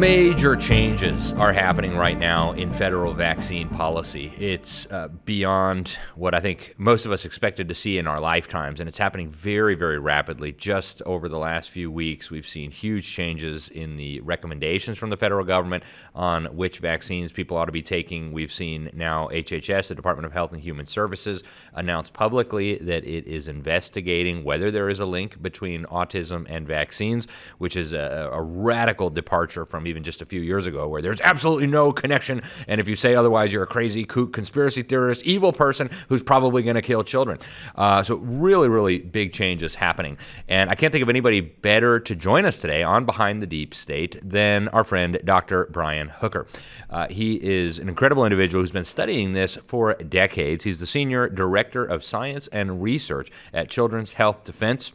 Major changes are happening right now in federal vaccine policy. It's beyond what I think most of us expected to see in our lifetimes, and it's happening very, very rapidly. Just over the last few weeks, we've seen huge changes in the recommendations from the federal government on which vaccines people ought to be taking. We've seen now HHS, the Department of Health and Human Services, announce publicly that it is investigating whether there is a link between autism and vaccines, which is a radical departure from even just a few years ago, where there's absolutely no connection, and if you say otherwise, you're a crazy kook, conspiracy theorist, evil person who's probably going to kill children. So really, really big changes happening. And I can't think of anybody better to join us today on Behind the Deep State than our friend Dr. Brian Hooker. He is an incredible individual who's been studying this for decades. He's the Senior Director of Science and Research at Children's Health Defense.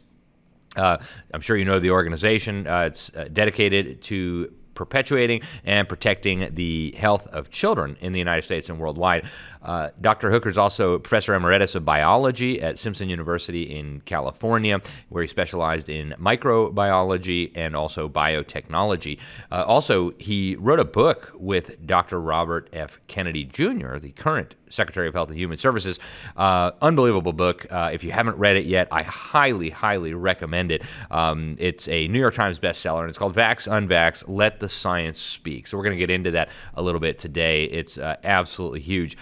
I'm sure you know the organization. It's dedicated to perpetuating and protecting the health of children in the United States and worldwide. Dr. Hooker is also Professor Emeritus of Biology at Simpson University in California, where he specialized in microbiology and also biotechnology. Also, he wrote a book with Dr. Robert F. Kennedy Jr., the current Secretary of Health and Human Services. Unbelievable book. If you haven't read it yet, I highly, highly recommend it. It's a New York Times bestseller, and it's called Vax-Unvax, Let the Science Speak. So we're going to get into that a little bit today. It's absolutely huge.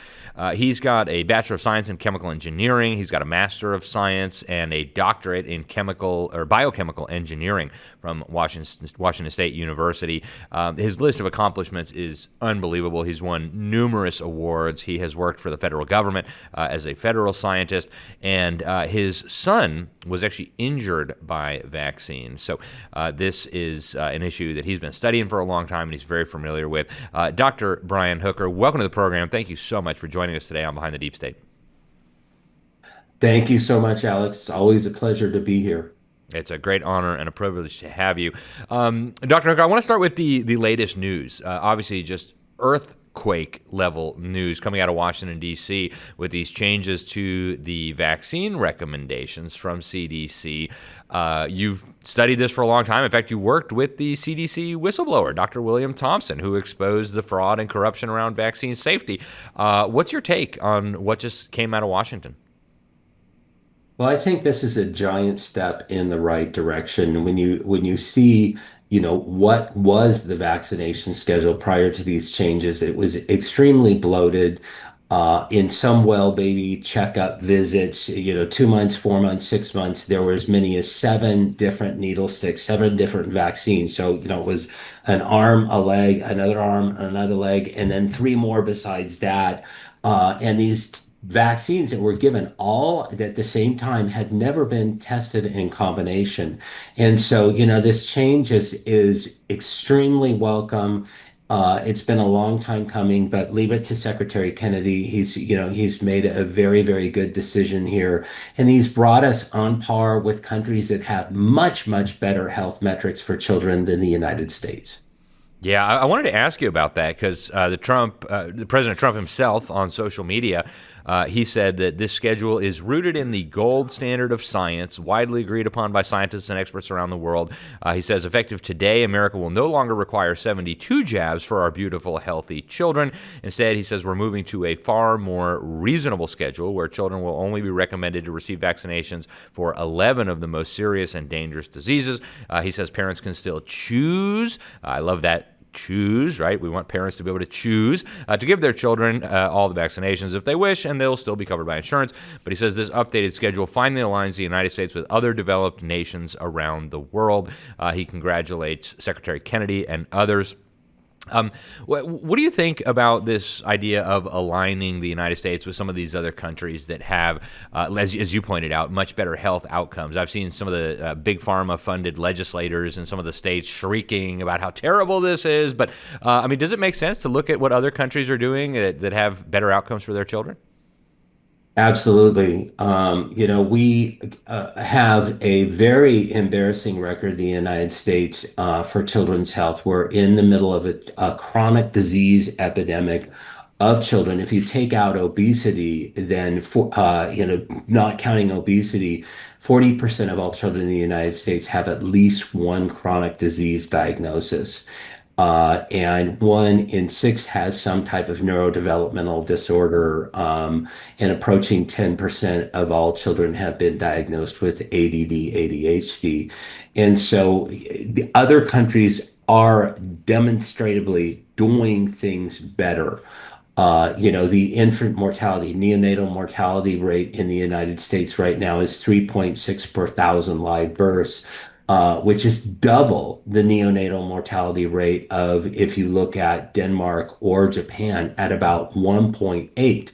He's got a Bachelor of Science in Chemical Engineering. He's got a Master of Science and a doctorate in chemical or biochemical engineering from Washington State University. His list of accomplishments is unbelievable. He's won numerous awards. He has worked for the federal government as a federal scientist, and his son was actually injured by vaccines. So this is an issue that he's been studying for a long time and he's very familiar with. Dr. Brian Hooker, welcome to the program. Thank you so much for joining us today on Behind the Deep State. Thank you so much, Alex. It's always a pleasure to be here. It's a great honor and a privilege to have you. Dr. Hooker, I want to start with the latest news. Obviously, just earthquake level news coming out of Washington, D.C. with these changes to the vaccine recommendations from CDC. You've studied this for a long time. In fact, you worked with the CDC whistleblower, Dr. William Thompson, who exposed the fraud and corruption around vaccine safety. What's your take on what just came out of Washington? Well, I think this is a giant step in the right direction. When you see, what was the vaccination schedule prior to these changes, it was extremely bloated. In some well baby checkup visits, 2 months, 4 months, 6 months, there were as many as 7 different needle sticks, 7 different vaccines. So, it was an arm, a leg, another arm, another leg, and then 3 more besides that. And these vaccines that were given all at the same time had never been tested in combination. And so, this change is extremely welcome. It's been a long time coming, but leave it to Secretary Kennedy. He's made a very, very good decision here. And he's brought us on par with countries that have much, much better health metrics for children than the United States. Yeah, I wanted to ask you about that because the President Trump himself on social media, he said that this schedule is rooted in the gold standard of science, widely agreed upon by scientists and experts around the world. He says, effective today, America will no longer require 72 jabs for our beautiful, healthy children. Instead, he says we're moving to a far more reasonable schedule where children will only be recommended to receive vaccinations for 11 of the most serious and dangerous diseases. He says parents can still choose. I love that. Choose, right? We want parents to be able to choose to give their children all the vaccinations if they wish, and they'll still be covered by insurance. But he says this updated schedule finally aligns the United States with other developed nations around the world. He congratulates Secretary Kennedy and others. What do you think about this idea of aligning the United States with some of these other countries that have, as you pointed out, much better health outcomes? I've seen some of the big pharma-funded legislators in some of the states shrieking about how terrible this is. But, does it make sense to look at what other countries are doing that have better outcomes for their children? Absolutely. We have a very embarrassing record in the United States for children's health. We're in the middle of a chronic disease epidemic of children. If you take out obesity, then not counting obesity, 40% of all children in the United States have at least one chronic disease diagnosis. And 1 in 6 has some type of neurodevelopmental disorder, and approaching 10% of all children have been diagnosed with ADD, ADHD. And so the other countries are demonstrably doing things better. The infant mortality, neonatal mortality rate in the United States right now is 3.6 per thousand live births, which is double the neonatal mortality rate of, if you look at Denmark or Japan, at about 1.8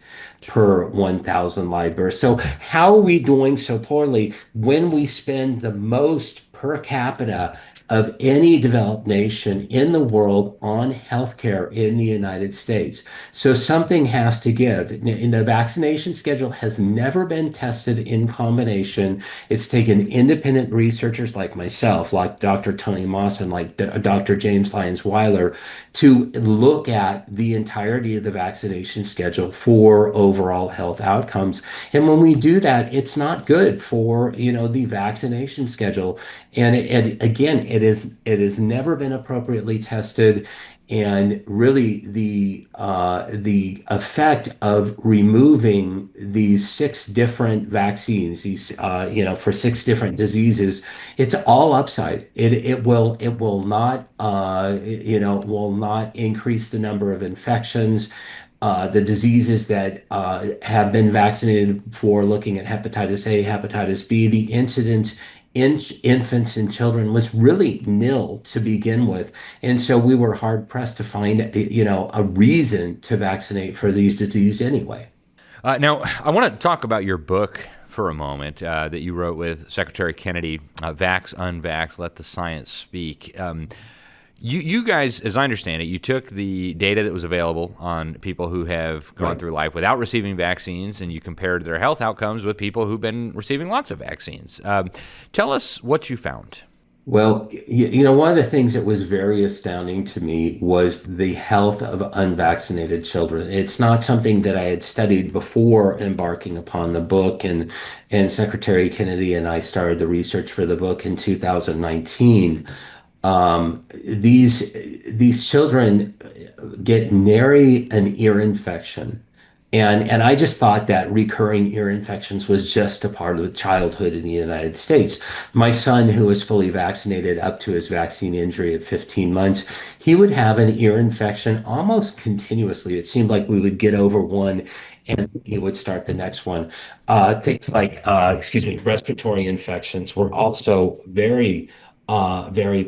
per 1,000 live births. So how are we doing so poorly when we spend the most per capita of any developed nation in the world on healthcare in the United States? So something has to give. And the vaccination schedule has never been tested in combination. It's taken independent researchers like myself, like Dr. Tony Moss, and like Dr. James Lyons Weiler, to look at the entirety of the vaccination schedule for overall health outcomes. And when we do that, it's not good for, the vaccination schedule. And again, it has never been appropriately tested. And really, the effect of removing these 6 different vaccines, for 6 different diseases, it's all upside. It will not will not increase the number of infections. The diseases that have been vaccinated for, looking at hepatitis A, hepatitis B, the incidence in infants and children was really nil to begin with. And so we were hard pressed to find, a reason to vaccinate for these diseases anyway. Now, I want to talk about your book for a moment that you wrote with Secretary Kennedy, Vax-Unvax, Let the Science Speak. You guys, as I understand it, you took the data that was available on people who have gone Right. through life without receiving vaccines, and you compared their health outcomes with people who've been receiving lots of vaccines. Tell us what you found. Well, one of the things that was very astounding to me was the health of unvaccinated children. It's not something that I had studied before embarking upon the book, and Secretary Kennedy and I started the research for the book in 2019. These children get nary an ear infection. And I just thought that recurring ear infections was just a part of childhood in the United States. My son, who was fully vaccinated up to his vaccine injury at 15 months, he would have an ear infection almost continuously. It seemed like we would get over one and he would start the next one. Things like, respiratory infections were also very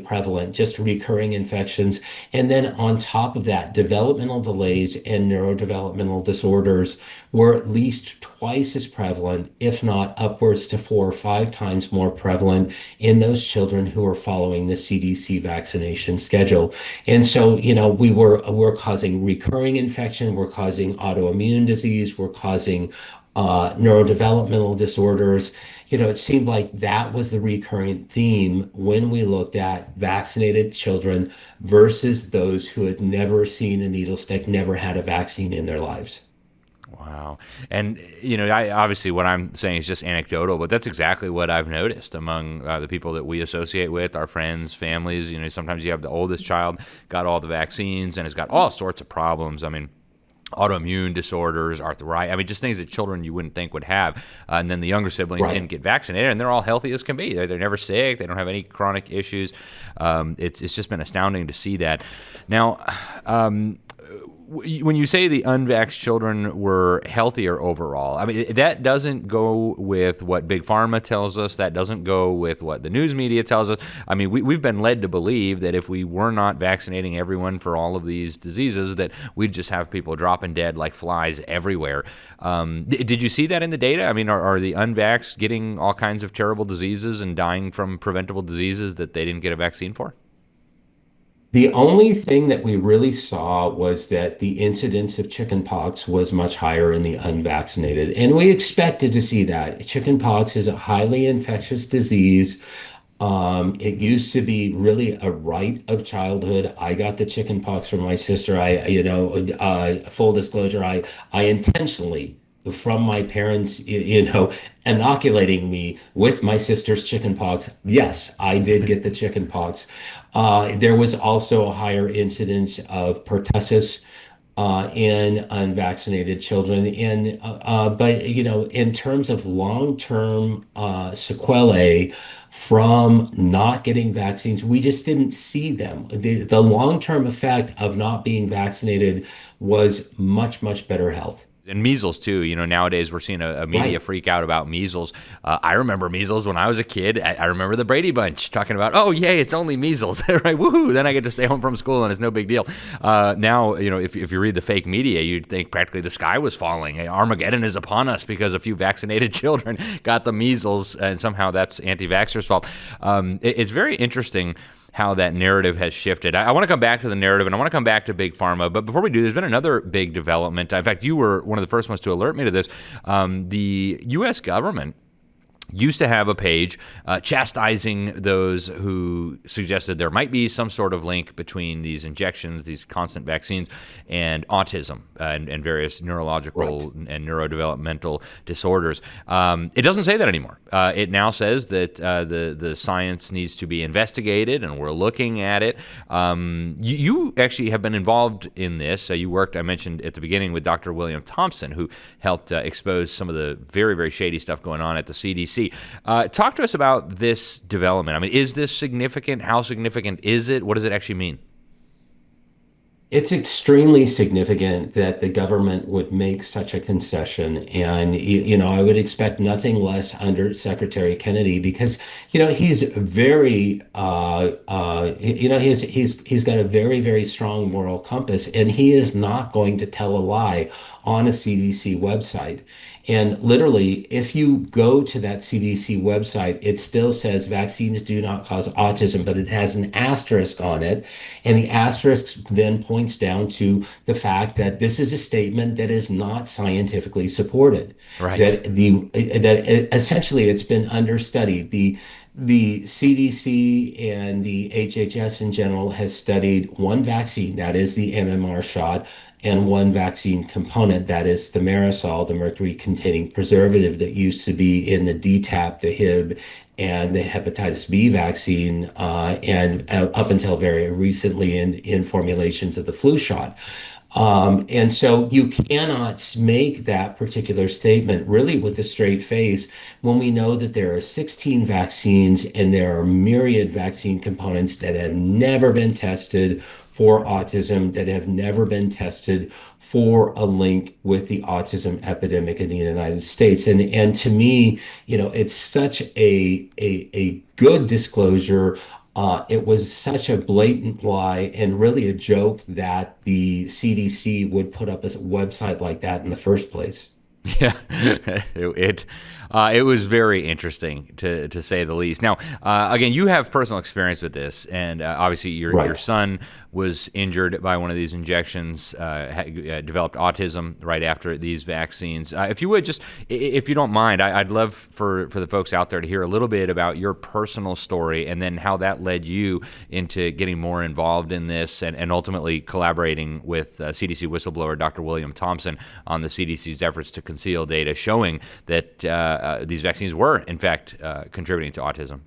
prevalent, just recurring infections. And then on top of that, developmental delays and neurodevelopmental disorders were at least twice as prevalent, if not upwards to 4 or 5 times more prevalent in those children who were following the CDC vaccination schedule. And so, we're causing recurring infection, we're causing autoimmune disease, we're causing neurodevelopmental disorders. It seemed like that was the recurrent theme when we looked at vaccinated children versus those who had never seen a needle stick, never had a vaccine in their lives. Wow. And, obviously what I'm saying is just anecdotal, but that's exactly what I've noticed among the people that we associate with, our friends, families. Sometimes you have the oldest child, got all the vaccines, and has got all sorts of problems. I mean, autoimmune disorders, arthritis. I mean, just things that children you wouldn't think would have. And then the younger siblings Right. didn't get vaccinated, and they're all healthy as can be. They're never sick. They don't have any chronic issues. It's just been astounding to see that. Now, when you say the unvaxxed children were healthier overall, I mean, that doesn't go with what Big Pharma tells us. That doesn't go with what the news media tells us. I mean, we've been led to believe that if we were not vaccinating everyone for all of these diseases, that we'd just have people dropping dead like flies everywhere. Did you see that in the data? I mean, are the unvaxxed getting all kinds of terrible diseases and dying from preventable diseases that they didn't get a vaccine for? The only thing that we really saw was that the incidence of chickenpox was much higher in the unvaccinated, and we expected to see that. Chickenpox is a highly infectious disease. It used to be really a rite of childhood. I got the chickenpox from my sister. Full disclosure, I intentionally from my parents, inoculating me with my sister's chicken pox. Yes, I did get the chicken pox. There was also a higher incidence of pertussis in unvaccinated children. But in terms of long-term sequelae from not getting vaccines, we just didn't see them. The long-term effect of not being vaccinated was much, much better health. And measles too. Nowadays we're seeing a media Right. freak out about measles. I remember measles when I was a kid. I remember the Brady Bunch talking about, oh yay, it's only measles, right? Woohoo! Then I get to stay home from school and it's no big deal. Now, if you read the fake media, you'd think practically the sky was falling. Hey, Armageddon is upon us because a few vaccinated children got the measles, and somehow that's anti-vaxxers' fault. It's very interesting how that narrative has shifted. I want to come back to the narrative, and I want to come back to Big Pharma. But before we do, there's been another big development. In fact, you were one of the first ones to alert me to this. The U.S. government used to have a page chastising those who suggested there might be some sort of link between these injections, these constant vaccines, and autism and various Right. neurological and neurodevelopmental disorders. It doesn't say that anymore. It now says that the science needs to be investigated, and we're looking at it. You actually have been involved in this. You worked, I mentioned at the beginning, with Dr. William Thompson, who helped expose some of the very, very shady stuff going on at the CDC. Talk to us about this development. I mean, is this significant? How significant is it? What does it actually mean? It's extremely significant that the government would make such a concession. And, I would expect nothing less under Secretary Kennedy because, he's very, he's got a very, very strong moral compass, and he is not going to tell a lie on a CDC website. And literally, if you go to that CDC website, it still says vaccines do not cause autism, but it has an asterisk on it. And the asterisk then points down to the fact that this is a statement that is not scientifically supported. Right. That essentially it's been understudied. The CDC and the HHS in general has studied one vaccine, that is the MMR shot, and one vaccine component, that is the thimerosal, the mercury-containing preservative that used to be in the DTaP, the Hib, and the hepatitis B vaccine, and up until very recently in formulations of the flu shot. And so you cannot make that particular statement really with a straight face when we know that there are 16 vaccines and there are myriad vaccine components that have never been tested for autism, that have never been tested for a link with the autism epidemic in the United States. And to me, it's such a good disclosure. It was such a blatant lie and really a joke that the CDC would put up a website like that in the first place. Yeah, it was very interesting to say the least. Now, again, you have personal experience with this, and obviously your Right. son was injured by one of these injections, developed autism right after these vaccines. If you would just, if you don't mind, I'd love for the folks out there to hear a little bit about your personal story and then how that led you into getting more involved in this and ultimately collaborating with CDC whistleblower Dr. William Thompson on the CDC's efforts to conceal data showing that these vaccines were, in fact, contributing to autism.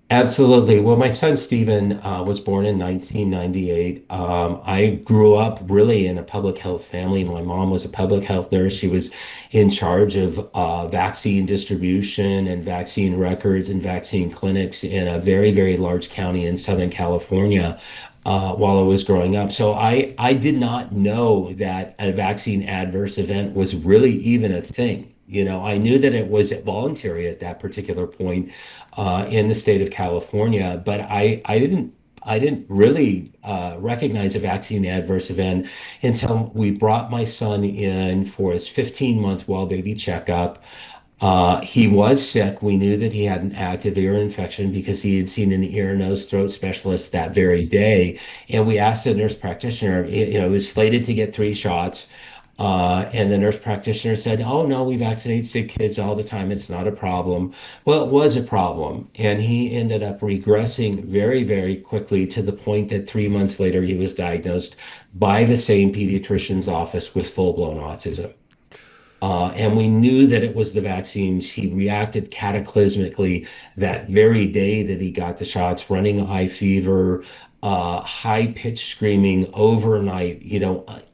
Absolutely. Well, my son Stephen was born in 1998. I grew up really in a public health family. My mom was a public health nurse. She was in charge of vaccine distribution and vaccine records and vaccine clinics in a very, very large county in Southern California. While I was growing up. So I did not know that a vaccine adverse event was really even a thing. I knew that it was voluntary at that particular point in the state of California, but I didn't really recognize a vaccine adverse event until we brought my son in for his 15-month well baby checkup. He was sick. We knew that he had an active ear infection because he had seen an ear, nose, throat specialist that very day. And we asked the nurse practitioner, he was slated to get 3 shots. And the nurse practitioner said, "Oh, no, we vaccinate sick kids all the time. It's not a problem." Well, it was a problem. And he ended up regressing very, very quickly to the point that 3 months later, he was diagnosed by the same pediatrician's office with full-blown autism. And we knew that it was the vaccines. He reacted cataclysmically that very day that he got the shots, running a high fever, high-pitched screaming overnight,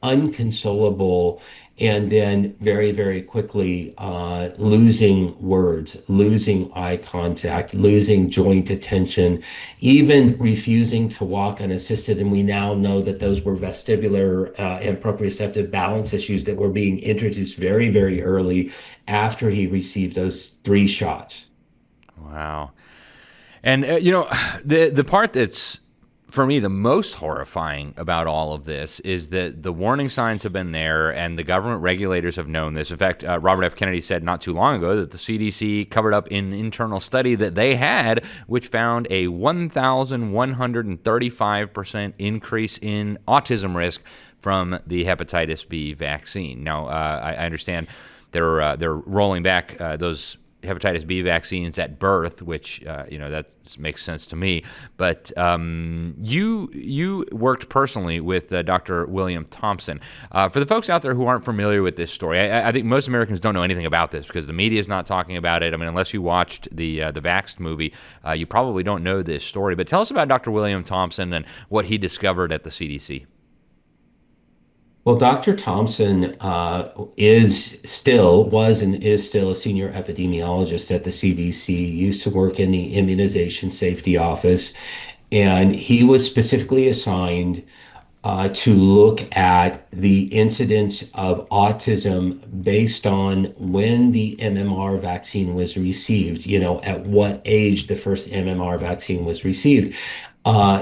unconsolable, and then very, very quickly losing words, losing eye contact, losing joint attention, even refusing to walk unassisted. And we now know that those were vestibular and proprioceptive balance issues that were being introduced very, very early after he received those 3 shots. Wow. And the part that's for me the most horrifying about all of this is that the warning signs have been there, and the government regulators have known this. In fact, Robert F. Kennedy said not too long ago that the CDC covered up an internal study that they had, which found a 1,135% increase in autism risk from the hepatitis B vaccine. Now, I understand they're rolling back those hepatitis B vaccines at birth, which that makes sense to me. But you worked personally with Dr. William Thompson. For the folks out there who aren't familiar with this story, I think most Americans don't know anything about this because the media is not talking about it. I mean, unless you watched the Vaxxed movie, you probably don't know this story. But tell us about Dr. William Thompson and what he discovered at the CDC. Well, Dr. Thompson was and is still a senior epidemiologist at the CDC, used to work in the Immunization Safety Office, and he was specifically assigned to look at the incidence of autism based on when the MMR vaccine was received, at what age the first MMR vaccine was received.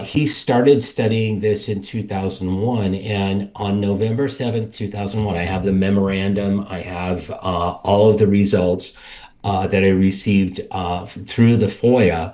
He started studying this in 2001, and on November 7th, 2001, I have the memorandum, I have all of the results that I received through the FOIA.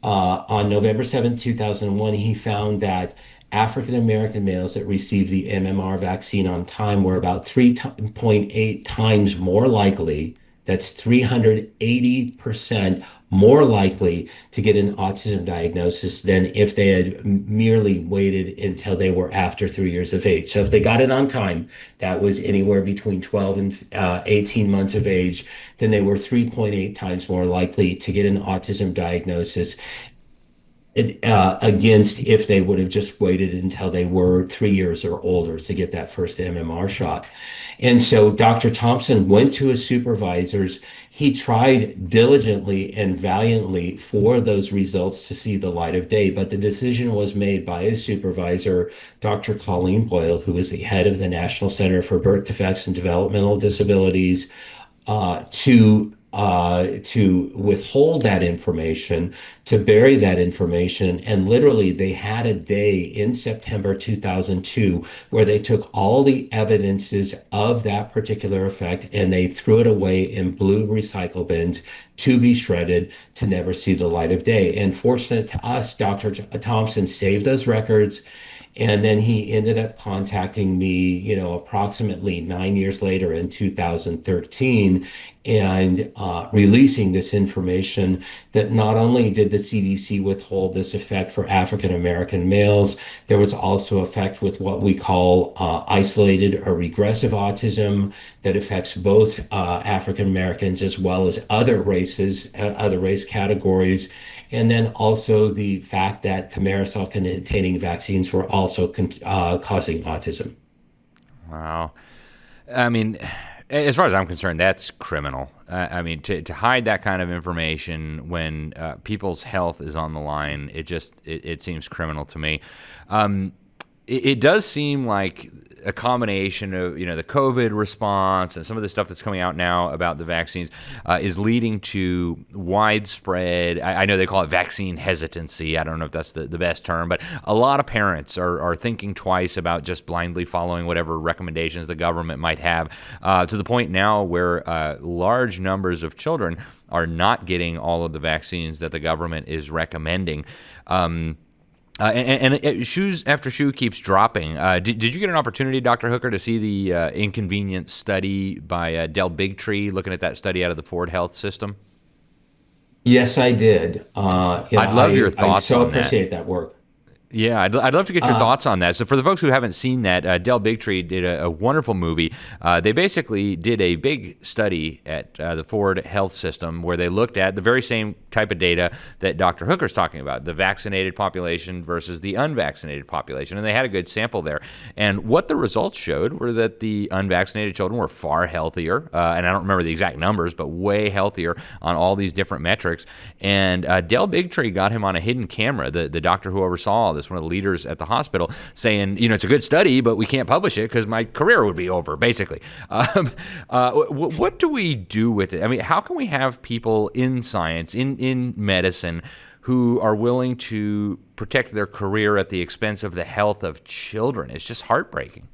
On November 7th, 2001, he found that African American males that received the MMR vaccine on time were about 3.8 times more likely, that's 380% more likely to get an autism diagnosis than if they had merely waited until they were after 3 years of age. So if they got it on time, that was anywhere between 12 and 18 months of age, then they were 3.8 times more likely to get an autism diagnosis against if they would have just waited until they were 3 years or older to get that first MMR shot. And so Dr. Thompson went to his supervisors. He tried diligently and valiantly for those results to see the light of day, but the decision was made by his supervisor, Dr. Colleen Boyle, who is the head of the National Center for Birth Defects and Developmental Disabilities, to withhold that information, to bury that information. And literally, they had a day in September 2002 where they took all the evidences of that particular effect and they threw it away in blue recycle bins to be shredded to never see the light of day. And fortunate to us, Dr. Thompson saved those records. And then he ended up contacting me, approximately 9 years later in 2013 and releasing this information that not only did the CDC withhold this effect for African American males, there was also effect with what we call isolated or regressive autism that affects both African Americans as well as other races, other race categories. And then also the fact that thimerosal-containing vaccines were also causing autism. Wow. I mean, as far as I'm concerned, that's criminal. I mean, to hide that kind of information when people's health is on the line, it seems criminal to me. It does seem like a combination of the COVID response and some of the stuff that's coming out now about the vaccines is leading to widespread. I know they call it vaccine hesitancy. I don't know if that's the best term, but a lot of parents are thinking twice about just blindly following whatever recommendations the government might have, to the point now where large numbers of children are not getting all of the vaccines that the government is recommending. And shoes after shoe keeps dropping. Did you get an opportunity, Dr. Hooker, to see the inconvenient study by Del Bigtree, looking at that study out of the Ford Health System? Yes, I did. I'd love your I thoughts so on that. appreciate that work. Yeah, I'd love to get your Uh, thoughts on that. So, for the folks who haven't seen that, Del Bigtree did a wonderful movie. They basically did a big study at the Ford Health System where they looked at the very same type of data that Dr. Hooker's talking about, the vaccinated population versus the unvaccinated population. And they had a good sample there. And what the results showed were that the unvaccinated children were far healthier. And I don't remember the exact numbers, but way healthier on all these different metrics. And Del Bigtree got him on a hidden camera, the doctor who oversaw all this, one of the leaders at the hospital, saying, it's a good study, but we can't publish it because my career would be over, basically. What do we do with it? I mean, how can we have people in science, in medicine, who are willing to protect their career at the expense of the health of children? It's just heartbreaking.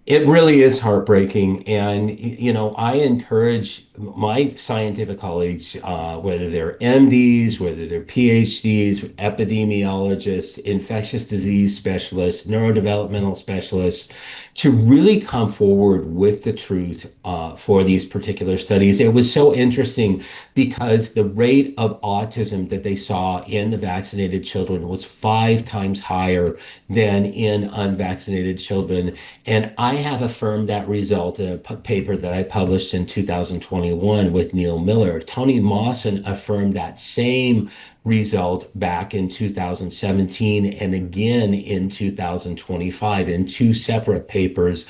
It really is heartbreaking. And, I encourage my scientific colleagues, whether they're MDs, whether they're PhDs, epidemiologists, infectious disease specialists, neurodevelopmental specialists, to really come forward with the truth for these particular studies. It was so interesting because the rate of autism that they saw in the vaccinated children was 5 times higher than in unvaccinated children. And I have affirmed that result in a paper that I published in 2021 with Neil Miller. Tony Mawson affirmed that same result back in 2017 and again in 2025 in two separate papers.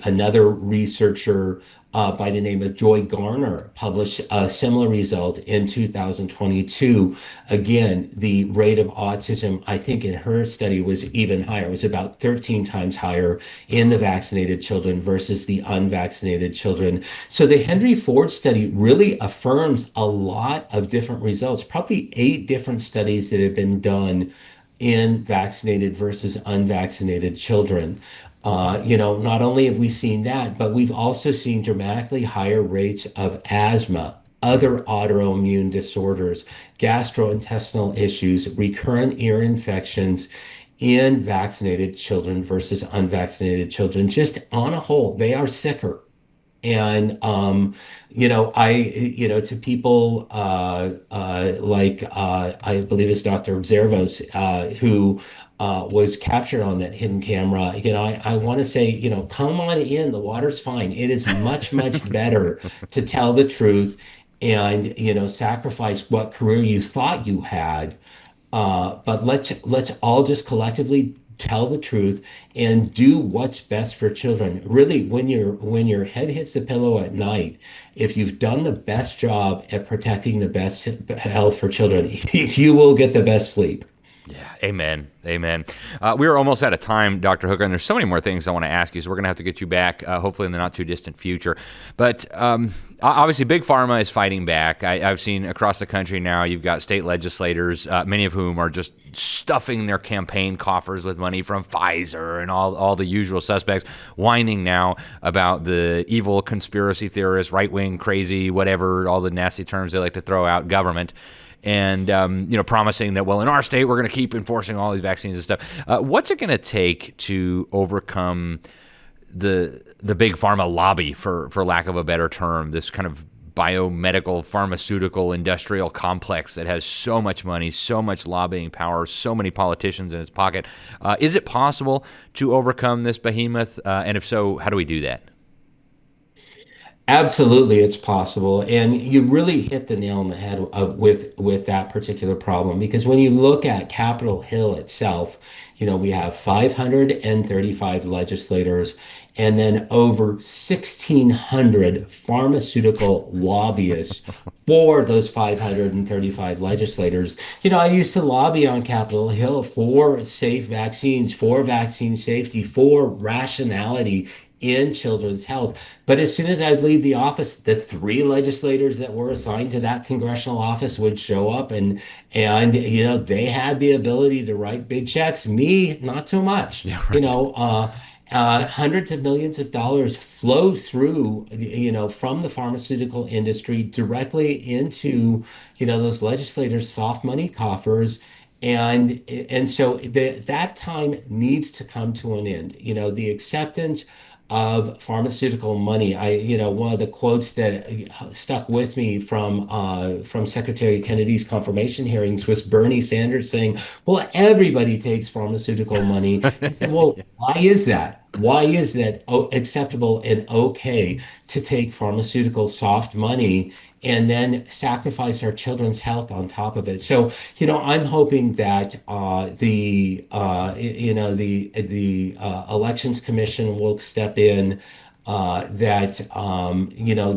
Another researcher by the name of Joy Garner published a similar result in 2022. Again, the rate of autism, I think in her study was even higher. It was about 13 times higher in the vaccinated children versus the unvaccinated children. So the Henry Ford study really affirms a lot of different results, probably 8 different studies that have been done in vaccinated versus unvaccinated children. Not only have we seen that, but we've also seen dramatically higher rates of asthma, other autoimmune disorders, gastrointestinal issues, recurrent ear infections in vaccinated children versus unvaccinated children. Just on a whole, they are sicker. And to people like I believe it's Dr. Zervos, who was captured on that hidden camera. I want to say, come on in. The water's fine. It is much, much better to tell the truth and sacrifice what career you thought you had. But let's all just collectively tell the truth and do what's best for children. Really, when your head hits the pillow at night, if you've done the best job at protecting the best health for children, you will get the best sleep. Yeah, amen, amen. We are almost out of time, Dr. Hooker, and there's so many more things I want to ask you, so we're going to have to get you back, hopefully in the not too distant future. But obviously, Big Pharma is fighting back. I've seen across the country now, you've got state legislators, many of whom are just stuffing their campaign coffers with money from Pfizer and all the usual suspects, whining now about the evil conspiracy theorists, right-wing, crazy, whatever, all the nasty terms they like to throw out, government. And promising that, well, in our state we're going to keep enforcing all these vaccines and stuff. What's it going to take to overcome the big pharma lobby, for lack of a better term, this kind of biomedical, pharmaceutical, industrial complex that has so much money, so much lobbying power, so many politicians in its pocket? Is it possible to overcome this behemoth? And if so, how do we do that? Absolutely, it's possible, and you really hit the nail on the head with that particular problem. Because when you look at Capitol Hill itself, we have 535 legislators, and then over 1,600 pharmaceutical lobbyists for those 535 legislators. I used to lobby on Capitol Hill for safe vaccines, for vaccine safety, for rationality in children's health. But as soon as I'd leave the office, the 3 legislators that were assigned to that congressional office would show up, and they had the ability to write big checks. Me, not so much. Yeah, right. Hundreds of millions of dollars flow through, from the pharmaceutical industry directly into, those legislators' soft money coffers. And so that time needs to come to an end. The acceptance of pharmaceutical money. One of the quotes that stuck with me from Secretary Kennedy's confirmation hearings was Bernie Sanders saying, "Well, everybody takes pharmaceutical money." I said, "Well, why is that? Why is that acceptable and okay to take pharmaceutical soft money and then sacrifice our children's health on top of it?" So, I'm hoping that the Elections Commission will step in. That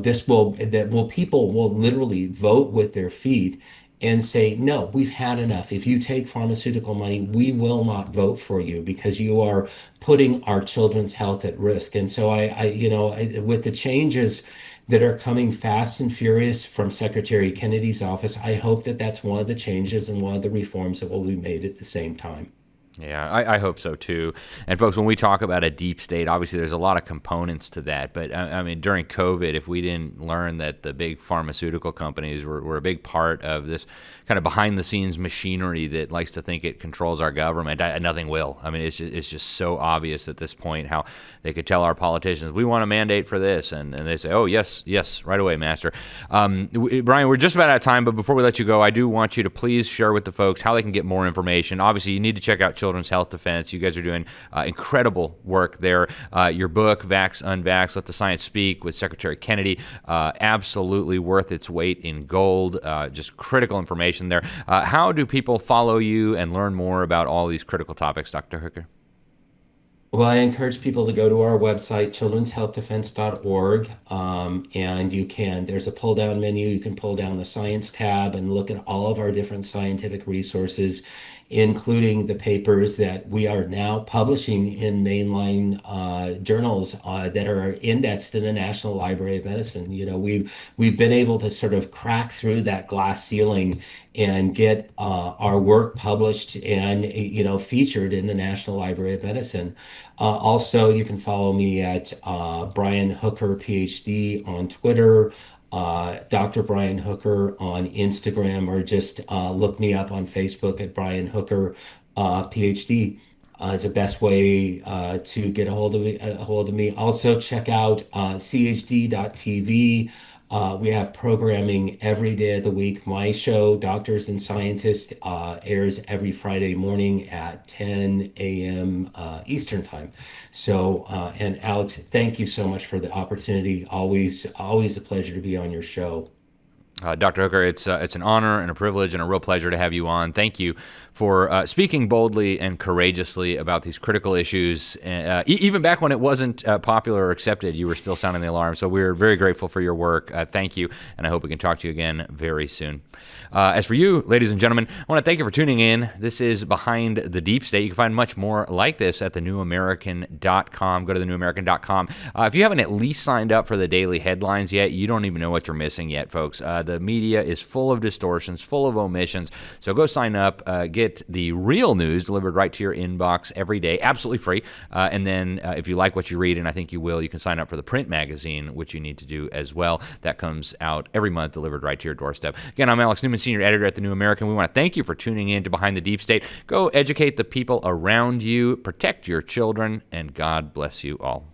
this will that will people will literally vote with their feet and say, no, we've had enough. If you take pharmaceutical money, we will not vote for you because you are putting our children's health at risk. And so with the changes that are coming fast and furious from Secretary Kennedy's office, I hope that that's one of the changes and one of the reforms that will be made at the same time. Yeah, I hope so too. And folks, when we talk about a deep state, obviously there's a lot of components to that. But I mean, during COVID, if we didn't learn that the big pharmaceutical companies were a big part of this kind of behind the scenes machinery that likes to think it controls our government, nothing will. I mean, it's just so obvious at this point how they could tell our politicians, we want a mandate for this. And they say, oh, yes, right away, master. Brian, we're just about out of time. But before we let you go, I do want you to please share with the folks how they can get more information. Obviously, you need to check out Children's Health Defense. You guys are doing incredible work there. Your book, Vax-Unvax, Let the Science Speak with Secretary Kennedy, absolutely worth its weight in gold. Just critical information there. How do people follow you and learn more about all these critical topics, Dr. Hooker? Well, I encourage people to go to our website, childrenshealthdefense.org, and there's a pull down menu. You can pull down the science tab and look at all of our different scientific resources, including the papers that we are now publishing in mainline journals that are indexed in the National Library of Medicine. We've been able to sort of crack through that glass ceiling and get our work published and featured in the National Library of Medicine. Also, you can follow me at Brian Hooker, PhD on Twitter, Dr. Brian Hooker on Instagram, or just look me up on Facebook at Brian Hooker, PhD. Is the best way to get a hold of me. Also, check out chd.tv. We have programming every day of the week. My show, Doctors and Scientists, airs every Friday morning at 10 a.m. Eastern Time. So, and Alex, thank you so much for the opportunity. Always a pleasure to be on your show. Dr. Hooker, it's an honor and a privilege and a real pleasure to have you on. Thank you for speaking boldly and courageously about these critical issues. Even back when it wasn't popular or accepted, you were still sounding the alarm. So we're very grateful for your work. Thank you, and I hope we can talk to you again very soon. As for you, ladies and gentlemen, I want to thank you for tuning in. This is Behind the Deep State. You can find much more like this at thenewamerican.com. Go to thenewamerican.com. If you haven't at least signed up for the daily headlines yet, you don't even know what you're missing yet, folks. The media is full of distortions, full of omissions. So go sign up, get the real news delivered right to your inbox every day, absolutely free. And then if you like what you read, and I think you will, you can sign up for the print magazine, which you need to do as well. That comes out every month, delivered right to your doorstep. Again, I'm Alex Newman, Senior Editor at The New American. We want to thank you for tuning in to Behind the Deep State. Go educate the people around you, protect your children, and God bless you all.